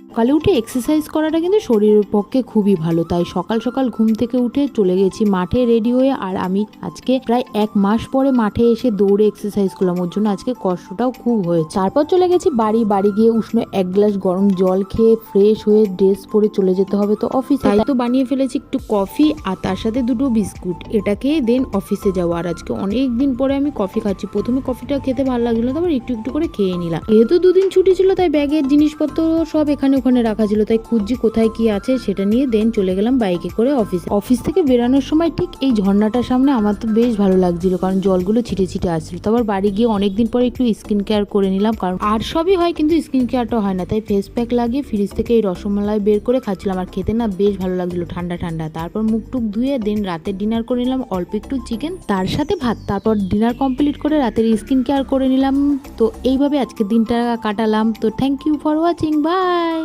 সকালে উঠে এক্সারসাইজ করাটা কিন্তু শরীরের পক্ষে খুবই ভালো, তাই সকাল সকাল ঘুম থেকে উঠে চলে গেছি মাঠে রেডি হয়ে। আর আমি আজকে প্রায় 1 মাস পরে মাঠে এসে দৌড়ে এক্সারসাইজ করলাম, ওর জন্য আজকে কষ্টটাও খুব হয়েছে। তারপর চলে গেছি বাড়ি গিয়ে উষ্ণ 1 গ্লাস গরম জল খেয়ে ফ্রেশ হয়ে ড্রেস পরে চলে যেতে হবে তো অফিসে। তাই তো বানিয়ে ফেলেছি একটু কফি আর তার সাথে 2টো বিস্কুট, এটা খেয়ে দেন অফিসে যাবো। আর আজকে অনেক দিন পরে আমি কফি খাচ্ছি। প্রথমে কফিটা খেতে ভালো লাগলো, তারপর একটু একটু করে খেয়ে নিলাম। যেহেতু 2 দিন ছুটি ছিল তাই ব্যাগের জিনিসপত্র সব এখানে ওখানে রাখা ছিল, তাই খুঁজছি কোথায় কি আছে সেটা নিয়ে দেন চলে গেলাম বাইকে করে অফিস থেকে বেরানোর সময় ঠিক এই ঝর্ণাটার সামনে আমার তো বেশ ভালো লাগছিল, কারণ জলগুলো ছিটে ছিটে আসছিল। তারপর বাড়ি গিয়ে অনেকদিন পরে একটু স্কিন কেয়ার করে নিলাম, কারণ আর সবই হয় কিন্তু স্কিন কেয়ারটা হয় না। তাই ফেস প্যাক লাগিয়ে ফ্রিজ থেকে এই রসমালাই বের করে খাচ্ছিলাম, আর খেতে না বেশ ভালো লাগছিল ঠান্ডা ঠান্ডা। তারপর মুখ টুক ধুয়ে দেন রাতের ডিনার করে নিলাম, অল্প একটু চিকেন তার সাথে ভাত। তারপর ডিনার কমপ্লিট করে রাতের স্কিন কেয়ার করে নিলাম। তো এইভাবে আজকের দিনটা কাটালাম। তো thank you for watching, by.